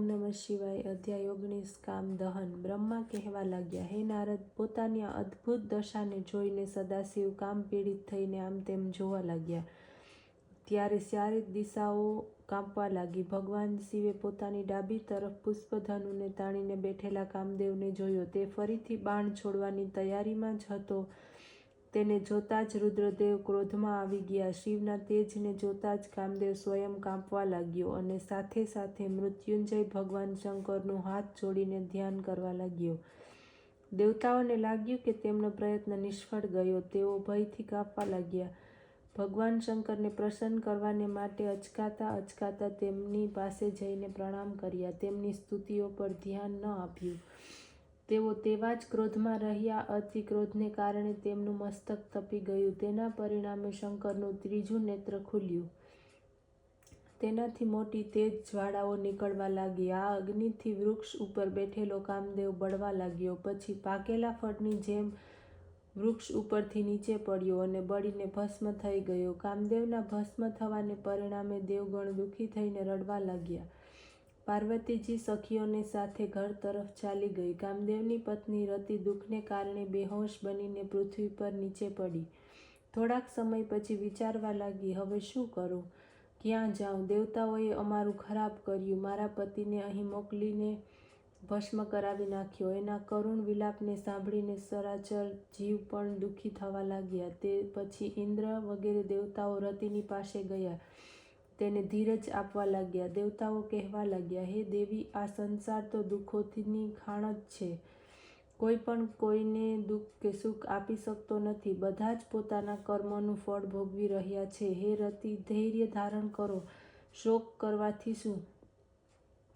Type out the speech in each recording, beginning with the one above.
ઓમ નમઃ શિવાય. અધ્યાય 19 કામ દહન. બ્રહ્મા કહેવા લાગ્યા, હે નારદ, પોતાની આ અદ્ભુત દશાને જોઈને સદાશિવ કામ પીડિત થઈને આમ તેમ જોવા લાગ્યા. ત્યારે ચારે દિશાઓ કાંપવા લાગી. ભગવાન શિવે પોતાની ડાબી તરફ પુષ્પધનુને તાણીને બેઠેલા કામદેવને જોયો. તે ફરીથી બાણ છોડવાની તૈયારીમાં જ હતો. તેને જોતાં જ રુદ્રદેવ ક્રોધમાં આવી ગયા. શિવના તેજને જોતાં જ કામદેવ સ્વયં કાંપવા લાગ્યો અને સાથે સાથે મૃત્યુંજય ભગવાન શંકરનું હાથ જોડીને ધ્યાન કરવા લાગ્યો. દેવતાઓને લાગ્યું કે તેમનો પ્રયત્ન નિષ્ફળ ગયો. તેઓ ભયથી કાંપવા લાગ્યા. ભગવાન શંકરને પ્રસન્ન કરવાને માટે અચકાતા તેમની પાસે જઈને પ્રણામ કર્યા. તેમની સ્તુતિઓ પર ધ્યાન ન આપ્યું. તેઓ તેવા જ ક્રોધમાં રહ્યા. અતિ ક્રોધને કારણે તેમનું મસ્તક તપી ગયું. તેના પરિણામે શંકરનું ત્રીજું નેત્ર ખુલ્યું. તેનાથી મોટી તેજ જ્વાળાઓ નીકળવા લાગી. આ અગ્નિથી વૃક્ષ ઉપર બેઠેલો કામદેવ બળવા લાગ્યો. પછી પાકેલા ફળની જેમ વૃક્ષ ઉપરથી નીચે પડ્યો અને બળીને ભસ્મ થઈ ગયો. કામદેવના ભસ્મ થવાને પરિણામે દેવગણ દુઃખી થઈને રડવા લાગ્યા. પાર્વતીજી સખીઓને સાથે ઘર તરફ ચાલી ગઈ. કામદેવની પત્ની રતિ દુઃખને કારણે બેહોશ બનીને પૃથ્વી પર નીચે પડી. થોડાક સમય પછી વિચારવા લાગી, હવે શું કરું? ક્યાં જાઉં? દેવતાઓએ અમારું ખરાબ કર્યું. મારા પતિને અહીં મોકલીને ભસ્મ કરાવી નાખ્યો. એના કરુણ વિલાપને સાંભળીને સરાચર જીવ પણ દુઃખી થવા લાગ્યા. તે પછી ઇન્દ્ર વગેરે દેવતાઓ રતિની પાસે ગયા. તેને ધીરજ આપવા લાગ્યા. દેવતાઓ કહેવા લાગ્યા, હે દેવી, આ સંસાર તો દુઃખોની ખાણ જ છે. કોઈ પણ કોઈને દુઃખ કે સુખ આપી શકતો નથી. બધા જ પોતાના કર્મોનું ફળ ભોગવી રહ્યા છે. હે રતિ, ધૈર્ય ધારણ કરો. શોક કરવાથી શું?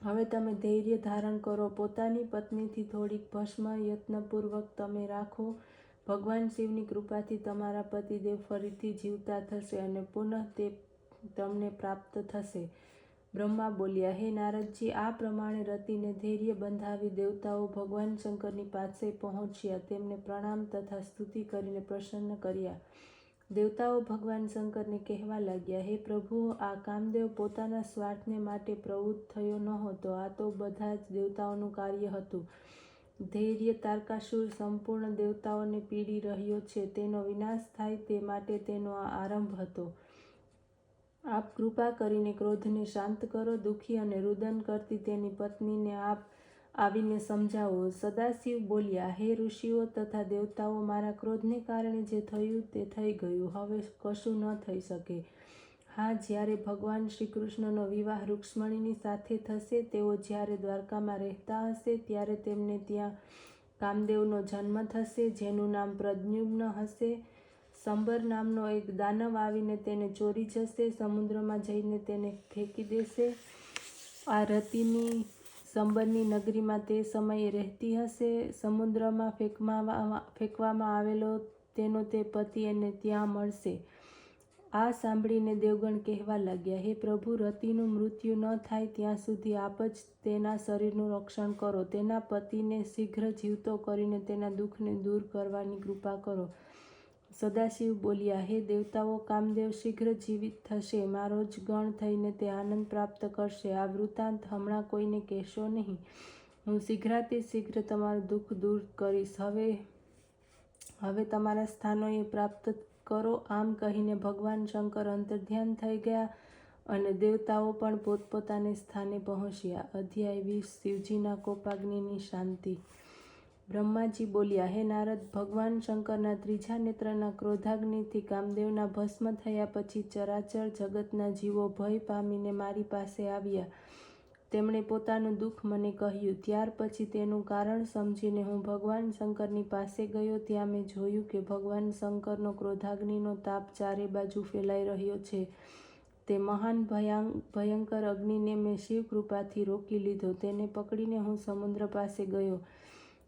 હવે તમે ધૈર્ય ધારણ કરો. પોતાની પત્નીથી થોડીક ભસ્મ યત્નપૂર્વક તમે રાખો. ભગવાન શિવની કૃપાથી તમારા પતિદેવ ફરીથી જીવતા થશે અને પુનઃ તે તમને પ્રાપ્ત થશે. બ્રહ્મા બોલ્યા, હે નારદજી, આ પ્રમાણે રતિને ધૈર્ય બંધાવી દેવતાઓ ભગવાન શંકરની પાસે પહોંચ્યા. તેમને પ્રણામ તથા સ્તુતિ કરીને પ્રસન્ન કર્યા. દેવતાઓ ભગવાન શંકરને કહેવા લાગ્યા, હે પ્રભુ, આ કામદેવ પોતાના સ્વાર્થને માટે પ્રવૃત્ત થયો નહોતો. આ તો બધા જ દેવતાઓનું કાર્ય હતું. ધૈર્ય તારકાસુર સંપૂર્ણ દેવતાઓને પીડી રહ્યો છે. તેનો વિનાશ થાય તે માટે તેનો આ આરંભ હતો. આપ કૃપા કરીને ક્રોધને શાંત કરો. દુઃખી અને રુદન કરતી તેની પત્નીને આપ આવીને સમજાવો. સદાશિવ બોલ્યા, હે ઋષિઓ તથા દેવતાઓ, મારા ક્રોધને કારણે જે થયું તે થઈ ગયું. હવે કશું ન થઈ શકે. હા, જ્યારે ભગવાન શ્રી કૃષ્ણનો વિવાહ રૂક્ષ્મણીની સાથે થશે, તેઓ જ્યારે દ્વારકામાં રહેતા હશે, ત્યારે તેમને ત્યાં કામદેવનો જન્મ થશે, જેનું નામ પ્રદ્યુમ્ન હશે. સંબર નામનો એક દાનવ આવીને તેને ચોરી જશે. સમુદ્રમાં જઈને તેને ફેંકી દેશે. આ રતિની સંબરની નગરીમાં તે સમયે રહેતી હશે. સમુદ્રમાં ફેંકવામાં આવેલો તેનો તે પતિ એને ત્યાં મળશે. આ સાંભળીને દેવગણ કહેવા લાગ્યા, હે પ્રભુ, રતિનું મૃત્યુ ન થાય ત્યાં સુધી આપ જ તેના શરીરનું રક્ષણ કરો. તેના પતિને શીઘ્ર જીવતો કરીને તેના દુઃખને દૂર કરવાની કૃપા કરો. સદાશિવ બોલ્યા, હે દેવતાઓ, કામદેવ શીઘ્ર જીવિત થશે. મારો જ ગણ થઈને તે આનંદ પ્રાપ્ત કરશે. આ વૃત્તાંત હમણાં કોઈને કહેશો નહીં. હું શીઘ્રાતિશીઘ્ર તમારું દુઃખ દૂર કરીશ. હવે તમારા સ્થાનોએ પ્રાપ્ત કરો. આમ કહીને ભગવાન શંકર અંતર્ધ્યાન થઈ ગયા અને દેવતાઓ પણ પોતપોતાને સ્થાને પહોંચ્યા. અધ્યાય 20 શિવજીના કોપાગ્નિની શાંતિ. બ્રહ્માજી બોલ્યા, હે નારદ, ભગવાન શંકરના ત્રીજા નેત્રના ક્રોધાગ્નિથી કામદેવના ભસ્મ થયા પછી ચરાચર જગતના જીવો ભય પામીને મારી પાસે આવ્યા. તેમણે પોતાનું દુઃખ મને કહ્યું. ત્યાર પછી તેનું કારણ સમજીને હું ભગવાન શંકરની પાસે ગયો. ત્યાં મેં જોયું કે ભગવાન શંકરનો ક્રોધાગ્નિનો તાપ ચારે બાજુ ફેલાઈ રહ્યો છે. તે મહાન ભયંકર અગ્નિને મેં શિવ કૃપાથી રોકી લીધો. તેને પકડીને હું સમુદ્ર પાસે ગયો.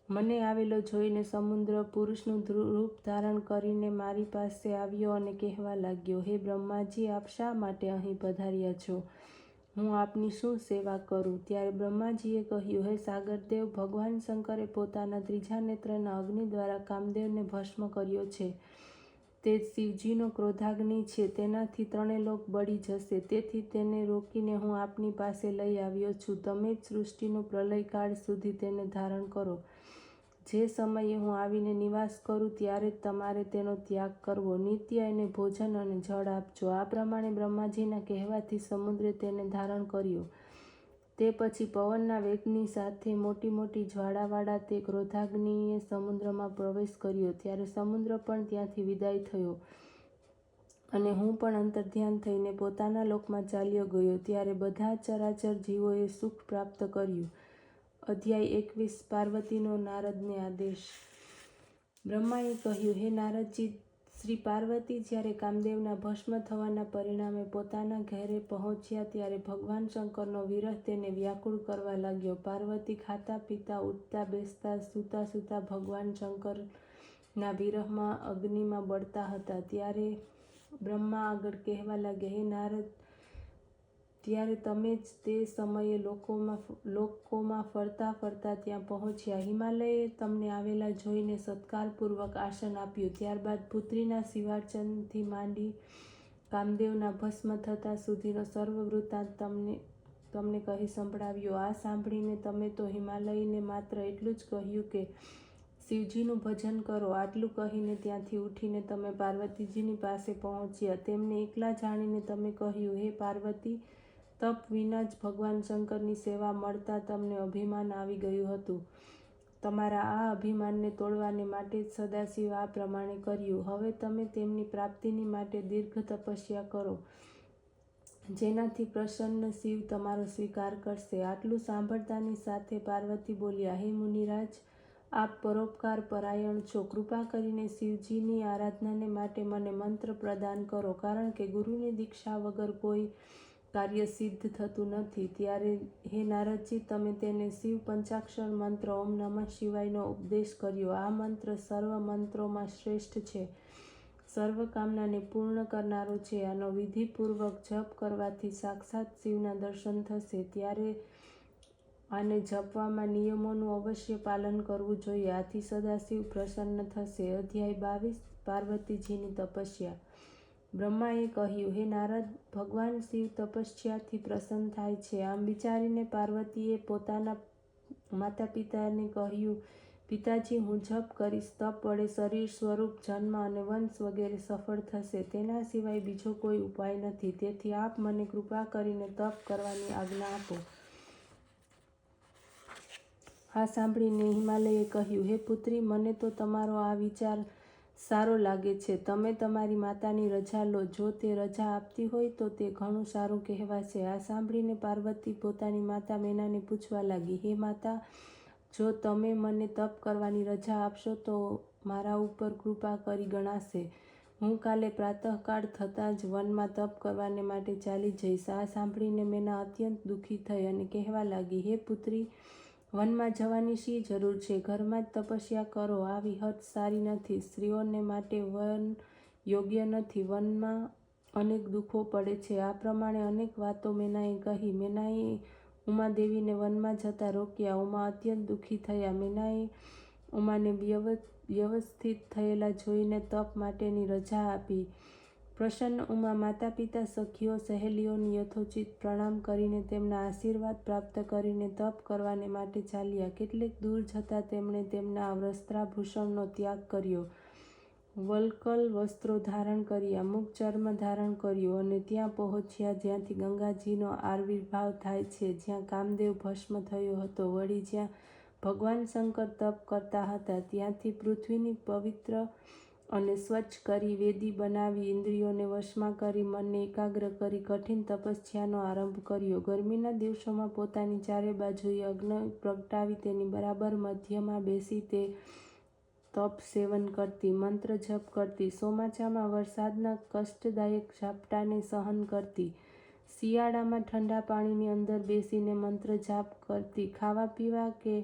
મને આવેલો જોઈને સમુદ્ર પુરુષનું રૂપ ધારણ કરીને મારી પાસે આવ્યો અને કહેવા લાગ્યો, હે બ્રહ્માજી, આપ શા માટે અહીં પધાર્યા છો? હું આપની શું સેવા કરું? ત્યારે બ્રહ્માજીએ કહ્યું, હે સાગરદેવ, ભગવાન શંકરે પોતાના ત્રીજા નેત્રના અગ્નિ દ્વારા કામદેવને ભસ્મ કર્યો છે. તે શિવજીનો ક્રોધાગ્નિ છે, તેનાથી ત્રણેય લોક બળી જશે. તેથી તેને રોકીને હું આપની પાસે લઈ આવ્યો છું. તમે જ સૃષ્ટિનો પ્રલયકાળ સુધી તેને ધારણ કરો. જે સમયે હું આવીને નિવાસ કરું ત્યારે જ તમારે તેનો ત્યાગ કરવો. નિત્ય એને ભોજન અને જળ આપજો. આ પ્રમાણે બ્રહ્માજીના કહેવાથી સમુદ્રે તેને ધારણ કર્યો. તે પછી પવનના વેગની સાથે મોટી મોટી જ્વાળાવાળા તે ક્રોધાગ્નિએ સમુદ્રમાં પ્રવેશ કર્યો. ત્યારે સમુદ્ર પણ ત્યાંથી વિદાય થયો અને હું પણ અંતર્ધ્યાન થઈને પોતાના લોકમાં ચાલ્યો ગયો. ત્યારે બધા ચરાચર જીવોએ સુખ પ્રાપ્ત કર્યું. અધ્યાય 21 પાર્વતીનો નારદને આદેશ. બ્રહ્માએ કહ્યું, હે નારદજી, શ્રી પાર્વતી જ્યારે કામદેવના ભસ્મ થવાના પરિણામે પોતાના ઘેરે પહોંચ્યા ત્યારે ભગવાન શંકરનો વિરહ તેને વ્યાકુળ કરવા લાગ્યો. પાર્વતી ખાતા પીતા, ઉઠતા બેસતા, સૂતા સૂતા ભગવાન શંકરના વિરહમાં અગ્નિમાં બળતા હતા. ત્યારે બ્રહ્મા આગળ કહેવા લાગ્યા, હે નારદ, ત્યારે તમે જ તે સમયે લોકોમાં ફરતા ફરતા ત્યાં પહોંચ્યા. હિમાલયે તમને આવેલા જોઈને સત્કારપૂર્વક આસન આપ્યું. ત્યારબાદ પુત્રીના શિવાર્ચનથી માંડી કામદેવના ભસ્મ થતા સુધીનો સર્વ વૃત્તાંત તમને કહી સંભળાવ્યો. આ સાંભળીને તમે તો હિમાલયને માત્ર એટલું જ કહ્યું કે શિવજીનું ભજન કરો. આટલું કહીને ત્યાંથી ઉઠીને તમે પાર્વતીજીની પાસે પહોંચ્યા. તેમને એકલા જાણીને તમે કહ્યું, હે પાર્વતી, તપ વિના જ ભગવાન શંકરની સેવા મળતા તમને અભિમાન આવી ગયું હતું. તમારા આ અભિમાનને તોડવાને માટે જ સદાશિવ આ પ્રમાણે કર્યું. હવે તમે તેમની પ્રાપ્તિની માટે દીર્ઘ તપસ્યા કરો, જેનાથી પ્રસન્ન શિવ તમારો સ્વીકાર કરશે. આટલું સાંભળતાની સાથે પાર્વતી બોલ્યા, હે મુનિરાજ, આપ પરોપકાર પરાયણ છો. કૃપા કરીને શિવજીની આરાધનાને માટે મને મંત્ર પ્રદાન કરો, કારણ કે ગુરુની દીક્ષા વગર કોઈ કાર્ય સિદ્ધ થતું નથી. ત્યારે હે નારદજી, તમે તેને શિવ પંચાક્ષર મંત્ર ઓમ નમઃ શિવાયનો ઉપદેશ કર્યો. આ મંત્ર સર્વ મંત્રોમાં શ્રેષ્ઠ છે, સર્વ કામનાને પૂર્ણ કરનારો છે. આનો વિધિપૂર્વક જપ કરવાથી સાક્ષાત શિવના દર્શન થશે. ત્યારે આને જપવામાં નિયમોનું અવશ્ય પાલન કરવું જોઈએ. આથી સદાશિવ પ્રસન્ન થશે. અધ્યાય 22 પાર્વતીજીની તપસ્યા. બ્રહ્માએ કહ્યું, હે નારદ, ભગવાન શિવ તપસ્યાથી પ્રસન્ન થાય છે. આમ વિચારીને પાર્વતીએ પોતાના માતા પિતાને કહ્યું, પિતાજી, હું જપ કરીશ. તપ વડે શરીર, સ્વરૂપ, જન્મ અને વંશ વગેરે સફળ થશે. તેના સિવાય બીજો કોઈ ઉપાય નથી. તેથી આપ મને કૃપા કરીને તપ કરવાની આજ્ઞા આપો. આ સાંભળીને હિમાલયે કહ્યું, હે પુત્રી, મને તો તમારો આ વિચાર સારો લાગે છે. તમે તમારી માતાની રજા લો. જો તે રજા આપતી હોય તો તે ઘણું સારું કહેવાશે. આ સાંભળીને પાર્વતી પોતાની માતા મેનાને પૂછવા લાગી, હે માતા, જો તમે મને તપ કરવાની રજા આપશો તો મારા ઉપર કૃપા કરી ગણાશે. હું કાલે પ્રાતઃકાળ થતાં જ વનમાં તપ કરવાને માટે ચાલી જઈશ. આ સાંભળીને મેના અત્યંત દુઃખી થઈ અને કહેવા લાગી, હે પુત્રી, વનમાં જવાની શી જરૂર છે? ઘરમાં જ તપસ્યા કરો. આ વિહત સારી નથી. સ્ત્રીઓને માટે વન યોગ્ય નથી. વનમાં અનેક દુઃખો પડે છે. આ પ્રમાણે અનેક વાતો મેનાએ કહી. મેનાએ ઉમાદેવીને વનમાં જતા રોક્યા. ઉમા અત્યંત દુઃખી થયા. મેનાએ ઉમાને વ્યવસ્થિત થયેલા જોઈને તપ માટેની રજા આપી. પ્રસન્ન ઉમા માતા પિતા, સખીઓ, સહેલીઓને યથોચિત પ્રણામ કરીને તેમના આશીર્વાદ પ્રાપ્ત કરીને તપ કરવાને માટે ચાલ્યા. કેટલેક દૂર જતાં તેમણે તેમના વસ્ત્રાભૂષણનો ત્યાગ કર્યો, વલ્કલ વસ્ત્રો ધારણ કર્યા, મુગચર્મ ધારણ કર્યું અને ત્યાં પહોંચ્યા જ્યાંથી ગંગાજીનો આવિર્ભાવ થાય છે, જ્યાં કામદેવ ભસ્મ થયો હતો. વળી જ્યાં ભગવાન શંકર તપ કરતા હતા ત્યાંથી પૃથ્વીની પવિત્ર અને સ્વચ્છ કરી, વેદી બનાવી, ઇન્દ્રિયોને વશમાં કરી, મનને એકાગ્ર કરી કઠિન તપસ્યાનો આરંભ કર્યો. ગરમીના દિવસોમાં પોતાની ચારે બાજુએ અગ્નિ પ્રગટાવી તેની બરાબર મધ્યમાં બેસી તે તપ સેવન કરતી, મંત્ર જપ કરતી, ચોમાસામાં વરસાદના કષ્ટદાયક ઝાપટાને સહન કરતી, શિયાળામાં ઠંડા પાણીની અંદર બેસીને મંત્ર જાપ કરતી, ખાવા પીવા કે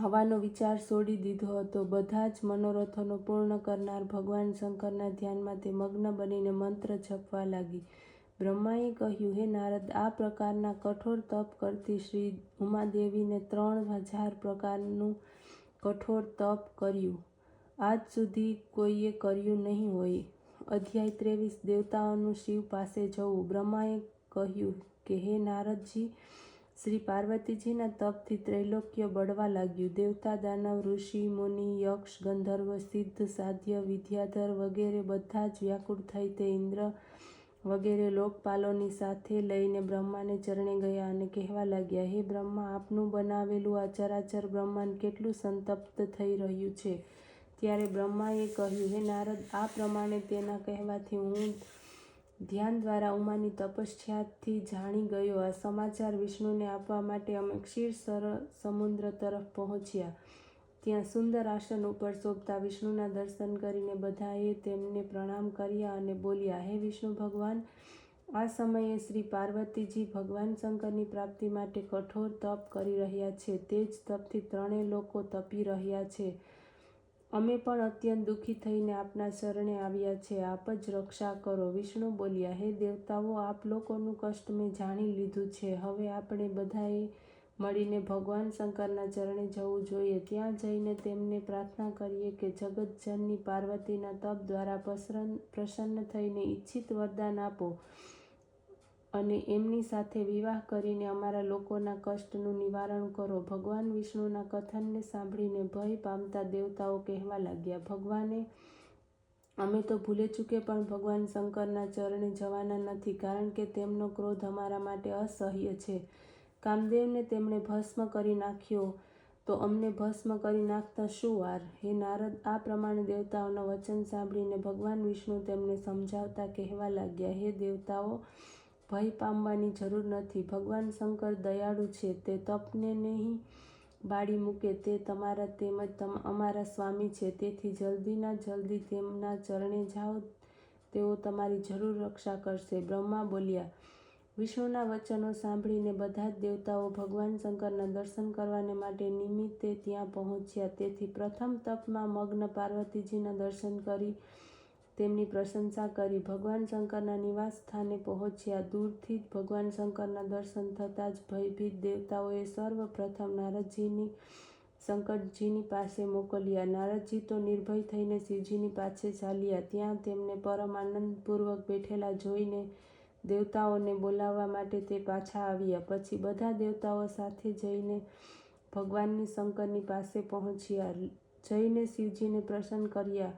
હવાનો વિચાર છોડી દીધો હતો. બધા જ મનોરથોનો પૂર્ણ કરનાર ભગવાન શંકરના ધ્યાનમાં તે મગ્ન બનીને મંત્ર જપવા લાગી. બ્રહ્માએ કહ્યું, હે નારદ, આ પ્રકારના કઠોર તપ કરતી શ્રી ઉમાદેવીને 3000 પ્રકારનું કઠોર તપ કર્યું. આજ સુધી કોઈએ કર્યું નહીં હોય. અધ્યાય 23 દેવતાઓનું શિવ પાસે જવું. બ્રહ્માએ કહ્યું કે હે નારદજી, શ્રી પાર્વતીજીના તપથી ત્રૈલોક્ય બળવા લાગ્યું. દેવતા, દાનવ, ઋષિ, મુનિ, યક્ષ, ગંધર્વ, સિદ્ધ, સાધ્ય, વિદ્યાધર વગેરે બધા જ વ્યાકુળ થઈ તે ઇન્દ્ર વગેરે લોકપાલોની સાથે લઈને બ્રહ્માને ચરણે ગયા અને કહેવા લાગ્યા, હે બ્રહ્મા, આપનું બનાવેલું આ ચરાચર બ્રહ્માંડ કેટલું સંતપ્ત થઈ રહ્યું છે. ત્યારે બ્રહ્માએ કહ્યું, હે નારદ, આ પ્રમાણે તેના કહેવાથી હું ધ્યાન દ્વારા ઉમાની તપસ્યાથી જાણી ગયો. આ સમાચાર વિષ્ણુને આપવા માટે અમે ક્ષીર સમુદ્ર તરફ પહોંચ્યા. ત્યાં સુંદર આસન ઉપર શોભતા વિષ્ણુના દર્શન કરીને બધાએ તેમને પ્રણામ કર્યા અને બોલ્યા, હે વિષ્ણુ ભગવાન, આ સમયે શ્રી પાર્વતીજી ભગવાન શંકરની પ્રાપ્તિ માટે કઠોર તપ કરી રહ્યા છે. તે જ તપથી ત્રણેય લોકો તપી રહ્યા છે. અમે પણ અત્યંત દુઃખી થઈને આપના શરણે આવ્યા છે. આપ જ રક્ષા કરો. વિષ્ણુ બોલ્યા, હે દેવતાઓ, આપ લોકોનું કષ્ટ મેં જાણી લીધું છે. હવે આપણે બધાએ મળીને ભગવાન શંકરના ચરણે જવું જોઈએ. ત્યાં જઈને તેમને પ્રાર્થના કરીએ કે જગતજનની પાર્વતીના તપ દ્વારા પ્રસન્ન થઈને ઈચ્છિત વરદાન આપો અને એમની સાથે વિવાહ કરીને અમારા લોકોના કષ્ટનું નિવારણ કરો. ભગવાન વિષ્ણુના કથનને સાંભળીને ભય પામતા દેવતાઓ કહેવા લાગ્યા, ભગવાને અમે તો ભૂલે ચૂકે પણ ભગવાન શંકરના ચરણે જવાના નથી, કારણ કે તેમનો ક્રોધ અમારા માટે અસહ્ય છે. કામદેવને તેમણે ભસ્મ કરી નાખ્યો તો અમને ભસ્મ કરી નાખતા શું વાર? હે નારદ, આ પ્રમાણે દેવતાઓના વચન સાંભળીને ભગવાન વિષ્ણુ તેમને સમજાવતા કહેવા લાગ્યા, હે દેવતાઓ, ભય પામવાની જરૂર નથી. ભગવાન શંકર દયાળુ છે. તે તપને નહીં બાળી મૂકે. તે તમારા તેમજ અમારા સ્વામી છે. તેથી જલ્દીના જલ્દી તેમના ચરણે જાઓ. તેઓ તમારી જરૂર રક્ષા કરશે. બ્રહ્મા બોલ્યા. વિષ્ણુના વચનો સાંભળીને બધા જ દેવતાઓ ભગવાન શંકરના દર્શન કરવાને માટે નિમિત્તે ત્યાં પહોંચ્યા. તેથી પ્રથમ તપમાં મગ્ન પાર્વતીજીના દર્શન કરી તેમની પ્રશંસા કરી. ભગવાન શંકરના નિવાસ સ્થાને પહોંચ્યા. દૂરથી જ ભગવાન શંકરના દર્શન થતાં જ ભયભીત દેવતાઓએ સર્વપ્રથમ નારદજીની શંકરજીની પાસે મોકલ્યા. નારદજી તો નિર્ભય થઈને શિવજીની પાસે ચાલ્યા. ત્યાં તેમને પરમ આનંદપૂર્વક બેઠેલા જોઈને દેવતાઓને બોલાવવા માટે તે પાછા આવ્યા. પછી બધા દેવતાઓ સાથે જઈને ભગવાનની શંકરની પાસે પહોંચ્યા. જઈને શિવજીને પ્રસન્ન કર્યા.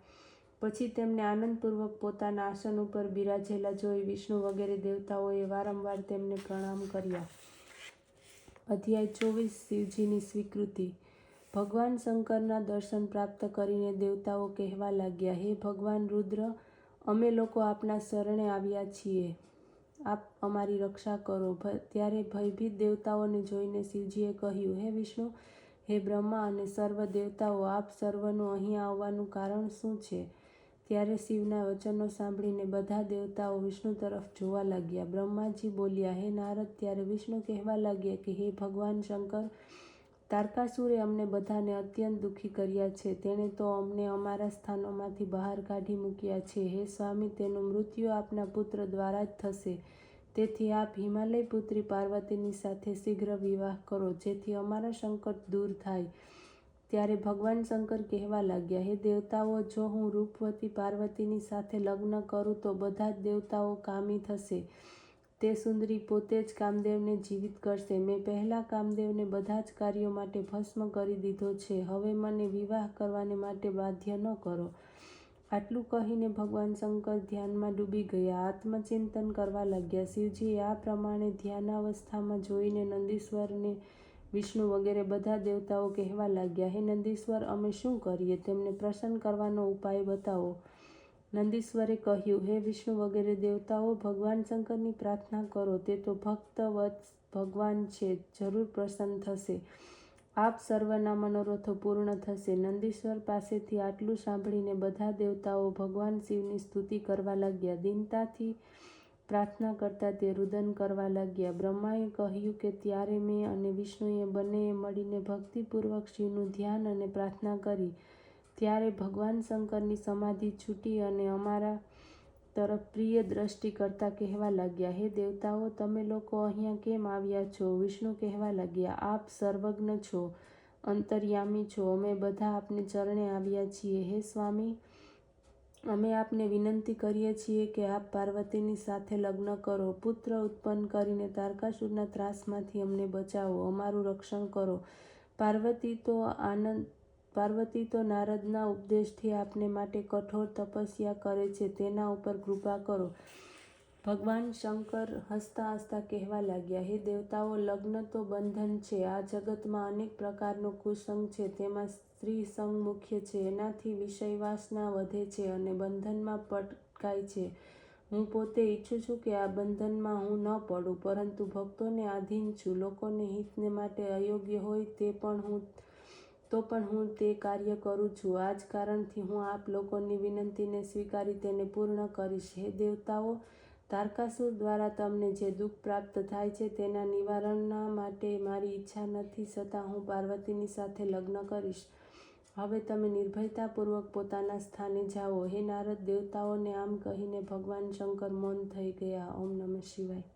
પછી તેમને આનંદપૂર્વક પોતાના આસન ઉપર બિરાજેલા જોઈ વિષ્ણુ વગેરે દેવતાઓએ વારંવાર તેમને પ્રણામ કર્યા. અધ્યાય 24 શિવજીની સ્વીકૃતિ. ભગવાન શંકરના દર્શન પ્રાપ્ત કરીને દેવતાઓ કહેવા લાગ્યા, હે ભગવાન રુદ્ર, અમે લોકો આપના શરણે આવ્યા છીએ. આપ અમારી રક્ષા કરો. ત્યારે ભયભીત દેવતાઓને જોઈને શિવજીએ કહ્યું, હે વિષ્ણુ, હે બ્રહ્મા અને સર્વ દેવતાઓ, આપ સર્વનું અહીં આવવાનું કારણ શું છે? ત્યારે શિવના વચનો સાંભળીને બધા દેવતાઓ વિષ્ણુ તરફ જોવા લાગ્યા. બ્રહ્માજી બોલ્યા, હે નારદ, ત્યારે વિષ્ણુ કહેવા લાગ્યા કે હે ભગવાન શંકર, તારકાસુરે અમને બધાને અત્યંત દુઃખી કર્યા છે. તેણે તો અમને અમારા સ્થાનોમાંથી બહાર કાઢી મૂક્યા છે. હે સ્વામી, તેનું મૃત્યુ આપના પુત્ર દ્વારા જ થશે. તેથી આપ હિમાલય પુત્રી પાર્વતીની સાથે શીઘ્ર વિવાહ કરો, જેથી અમારા સંકટ દૂર થાય. ત્યારે ભગવાન શંકર કહેવા લાગ્યા, હે દેવતાઓ, જો હું રૂપવતી પાર્વતીની સાથે લગ્ન કરું તો બધા જ દેવતાઓ કામી થશે. તે સુંદરી પોતે જ કામદેવને જીવિત કરશે. મેં પહેલાં કામદેવને બધા જ કાર્યો માટે ભસ્મ કરી દીધો છે. હવે મને વિવાહ કરવાને માટે બાધ્ય ન કરો. આટલું કહીને ભગવાન શંકર ધ્યાનમાં ડૂબી ગયા. આત્મચિંતન કરવા લાગ્યા. શિવજીએ આ પ્રમાણે ધ્યાનાવસ્થામાં જોઈને નંદીશ્વરને વિષ્ણુ વગેરે બધા દેવતાઓ કહેવા લાગ્યા, હે નંદીશ્વર, અમે શું કરીએ? તેમને પ્રસન્ન કરવાનો ઉપાય બતાવો. નંદીશ્વરે કહ્યું, હે વિષ્ણુ વગેરે દેવતાઓ, ભગવાન શંકરની પ્રાર્થના કરો. તે તો ભક્ત વત્સ ભગવાન છે, જરૂર પ્રસન્ન થશે. આપ સર્વના મનોરથો પૂર્ણ થશે. નંદીશ્વર પાસેથી આટલું સાંભળીને બધા દેવતાઓ ભગવાન શિવની સ્તુતિ કરવા લાગ્યા. દીનતાથી પ્રાર્થના કરતા તે રુદન કરવા લાગ્યા. બ્રહ્માએ કહ્યું કે ત્યારે મેં અને વિષ્ણુએ બંનેએ મળીને ભક્તિપૂર્વક શિવનું ધ્યાન અને પ્રાર્થના કરી. ત્યારે ભગવાન શંકરની સમાધિ છૂટી અને અમારા તરફ પ્રિય દ્રષ્ટિ કરતા કહેવા લાગ્યા, હે દેવતાઓ, તમે લોકો અહીંયા કેમ આવ્યા છો? વિષ્ણુ કહેવા લાગ્યા, આપ સર્વજ્ઞ છો અંતર્યામી છો. અમે બધા આપને ચરણે આવ્યા છીએ. હે સ્વામી, અમે આપને વિનંતી કરીએ છીએ કે આપ પાર્વતીની સાથે લગ્ન કરો, પુત્ર ઉત્પન્ન કરીને તારકાસુરના ત્રાસમાંથી અમને બચાવો, અમારું રક્ષણ કરો. પાર્વતી તો નારદના ઉપદેશથી આપને માટે કઠોર તપસ્યા કરે છે, તેના ઉપર કૃપા કરો. ભગવાન શંકર હસતા હસતા કહેવા લાગ્યા, હે દેવતાઓ, લગ્ન તો બંધન છે. આ જગતમાં અનેક પ્રકારનો કુસંગ છે, તેમાં સ્ત્રી સંગ મુખ્ય છે. એનાથી વિષય વાસના વધે છે અને બંધનમાં પટકાય છે. હું પોતે ઈચ્છું છું કે આ બંધનમાં હું ન પડું, પરંતુ ભક્તોને આધીન છું. લોકોને હિતને માટે અયોગ્ય હોય તો પણ હું તે કાર્ય કરું છું. આ જ કારણથી હું આપ લોકોની વિનંતીને સ્વીકારી તેને પૂર્ણ કરીશ. હે દેવતાઓ, તારકાસુર દ્વારા તમને જે દુઃખ પ્રાપ્ત થાય છે તેના નિવારણના માટે મારી ઈચ્છા નથી, છતાં હું પાર્વતીની સાથે લગ્ન કરીશ. હવે તમે નિર્ભયતાપૂર્વક પોતાના સ્થાને જાઓ. હે નારદ, દેવતાઓને આમ કહીને ભગવાન શંકર મૌન થઈ ગયા. ઓમ નમઃ શિવાય.